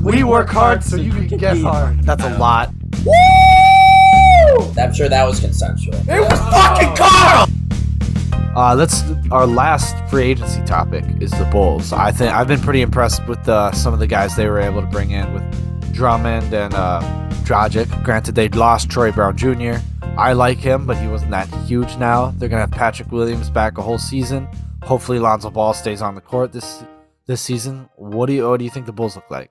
We work hard so you can get hard. That's a lot. Woo! I'm sure that was consensual. It was fucking Carl! Our last free agency topic is the Bulls. I've been pretty impressed with some of the guys they were able to bring in with Drummond and Dragic. Granted, they lost Troy Brown Jr. I like him, but he wasn't that huge now. They're gonna have Patrick Williams back a whole season. Hopefully, Lonzo Ball stays on the court this season. What do you think the Bulls look like?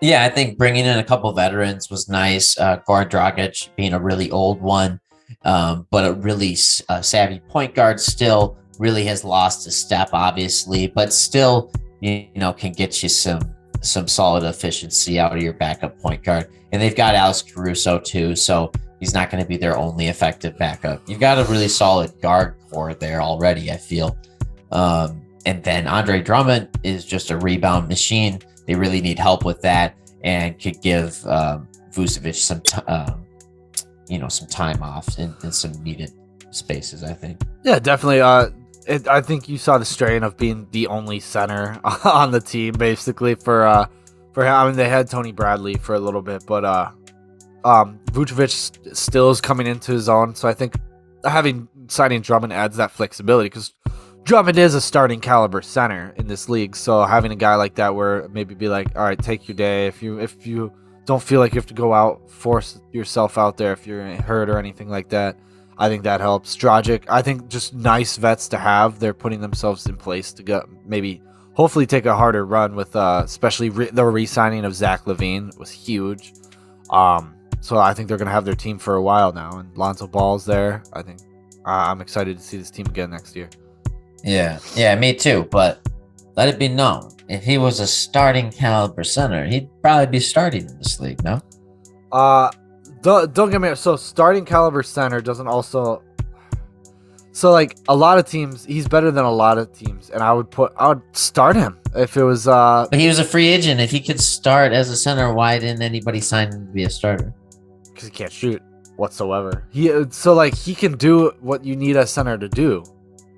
Yeah, I think bringing in a couple veterans was nice. Goran Dragic being a really old one, but a really savvy point guard, still really has lost a step, obviously, but still, can get you some solid efficiency out of your backup point guard. And they've got Alex Caruso too, so he's not going to be their only effective backup. You've got a really solid guard core there already, I feel. And then Andre Drummond is just a rebound machine. They really need help with that, and could give Vucevic some time off in some needed spaces, I think. Yeah, definitely. I think you saw the strain of being the only center on the team, basically, for him. I mean, they had Tony Bradley for a little bit, but Vucevic still is coming into his own. So I think signing Drummond adds that flexibility, because Drummond is a starting caliber center in this league. So having a guy like that, where maybe be like, all right, take your day. If you don't feel like you have to go out, force yourself out there if you're hurt or anything like that, I think that helps. Dragic, I think, just nice vets to have. They're putting themselves in place to go, hopefully take a harder run with, especially the re-signing of Zach LaVine was huge. So I think they're going to have their team for a while now, and Lonzo Ball's there. I think I'm excited to see this team again next year. Yeah, me too. But let it be known, if he was a starting caliber center, he'd probably be starting in this league, no? Don't get me. So starting caliber center doesn't also. So like a lot of teams, he's better than a lot of teams, and I would start him if it was. But he was a free agent. If he could start as a center, why didn't anybody sign him to be a starter? Because he can't shoot whatsoever. He can do what you need a center to do.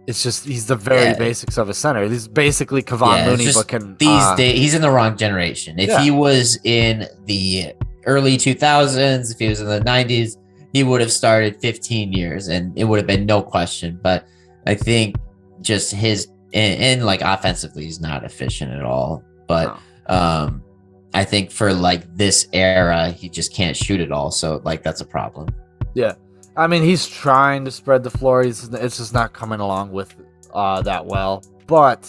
It's just he's the very basics of a center. He's basically Kevon Looney, but can these days he's in the wrong generation. If he was in the early 2000s, if he was in the 90s, he would have started 15 years and it would have been no question. But I think just his and like offensively, he's not efficient at all. But I think for like this era, he just can't shoot at all. So like that's a problem. Yeah. I mean, he's trying to spread the floor. It's just not coming along with that well. But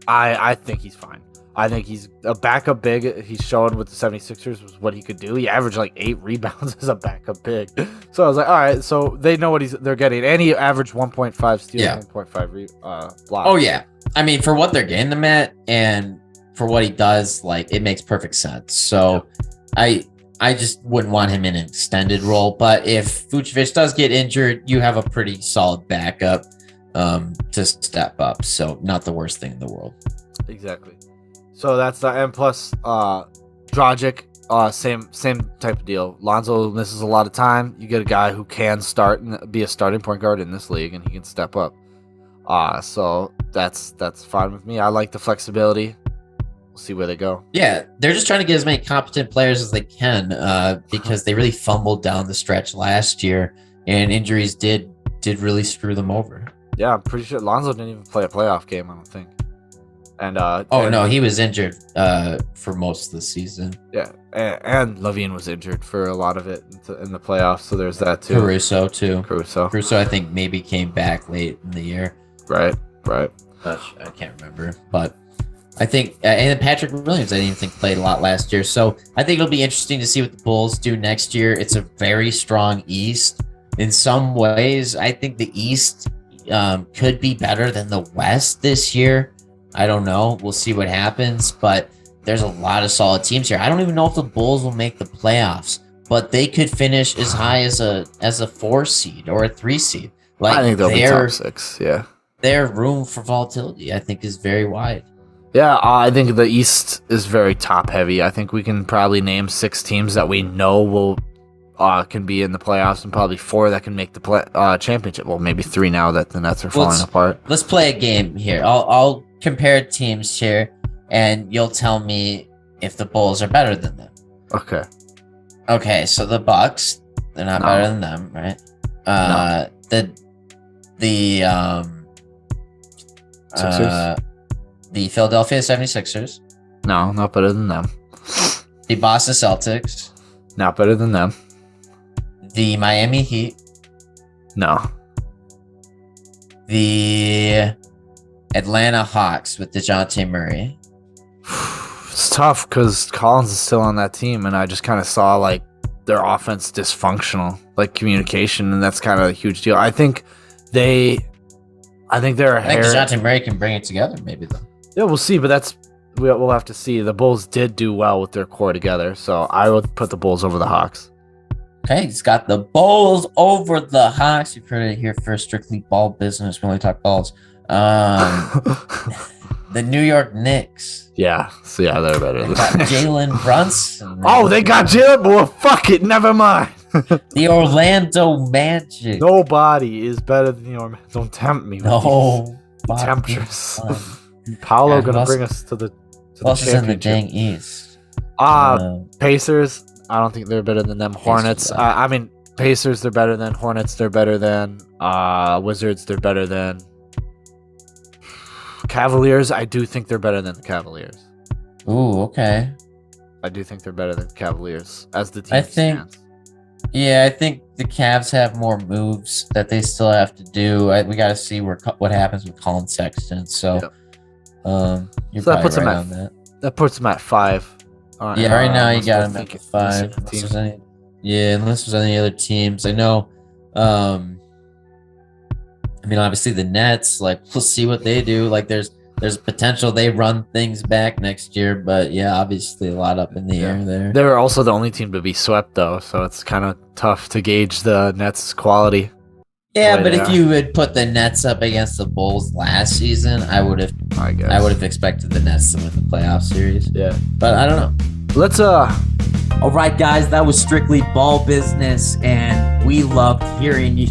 I think he's fine. I think he's a backup big. He's showing with the 76ers was what he could do. He averaged like 8 rebounds as a backup big. So I was like, all right, so they know what they're getting. And he averaged 1.5 steals, 1.5 blocks. Oh, yeah. I mean, for what they're getting him at and for what he does, like, it makes perfect sense. So I just wouldn't want him in an extended role. But if Vucevic does get injured, you have a pretty solid backup to step up. So not the worst thing in the world. Exactly. So that's the and plus Dragic, same type of deal. Lonzo misses a lot of time. You get a guy who can start and be a starting point guard in this league, and he can step up. So that's fine with me. I like the flexibility. We'll see where they go. Yeah, they're just trying to get as many competent players as they can because they really fumbled down the stretch last year, and injuries did really screw them over. Yeah, I'm pretty sure Lonzo didn't even play a playoff game, I don't think. And no, he was injured for most of the season. Yeah, and LaVine was injured for a lot of it in the playoffs, so there's that too. Caruso too. Caruso, I think maybe came back late in the year. Right. I can't remember, but I think and Patrick Williams I didn't think played a lot last year, so I think it'll be interesting to see what the Bulls do next year. It's a very strong East. In some ways, I think the East could be better than the West this year. I don't know. We'll see what happens, but there's a lot of solid teams here. I don't even know if the Bulls will make the playoffs, but they could finish as high as a 4 seed or a 3 seed. Like, I think they'll be top 6. Yeah, their room for volatility, I think, is very wide. Yeah, I think the East is very top heavy. I think we can probably name 6 teams that we know will can be in the playoffs, and probably 4 that can make the championship. Well, maybe 3 now that the Nets are falling apart. Let's play a game here. I'll compare teams here. and you'll tell me if the Bulls are better than them. Okay. Okay, so the Bucks, they're not better than them, right? Sixers? The Philadelphia 76ers, No, not better than them. the Boston Celtics, Not better than them. the Miami Heat, No. the Atlanta Hawks with DeJounte Murray. It's tough because Collins is still on that team, and I just kind of saw like their offense dysfunctional, like communication, and that's kind of a huge deal. I think they're I think hair. DeJounte Murray can bring it together, maybe though. Yeah, we'll see, but we'll have to see. The Bulls did do well with their core together, so I would put the Bulls over the Hawks. Okay, he's got the Bulls over the Hawks. You've heard it here first. Strictly ball business. We only talk balls. The New York Knicks. Yeah, so yeah, they're better. They got Jalen Brunson. Oh, they got Jalen. Well, fuck it, never mind. The Orlando Magic. Nobody is better than the Orlando. Don't tempt me. No. Temptress. Paolo Yeah, gonna bring us to the Plus is in the championship. dang East. Pacers. I don't think they're better than them. Hornets. I mean, Pacers. They're better than Hornets. They're better than Wizards. They're better than Cavaliers. I do think they're better than the Cavaliers. Ooh, okay. I do think they're better than the Cavaliers as the team I think- stands. Yeah, I think the Cavs have more moves that they still have to do. We got to see what happens with Colin Sexton. So, Yep. you're So that probably puts them right at- on that. That puts them at 5. Yeah, right now you unless got we're him at thinking- 5. missing a Unless team. there's unless there's any other teams. I know. I mean, obviously the Nets. Like, we'll see what they do. Like, there's potential they run things back next year, but yeah, obviously a lot up in the air there. They're also the only team to be swept, though, so it's kind of tough to gauge the Nets' quality. Yeah, way but they if are. you had put the Nets up against the Bulls last season, I would have expected the Nets to win the playoff series. Yeah. But I don't know. Let's All right, guys, that was strictly ball business, and we loved hearing you.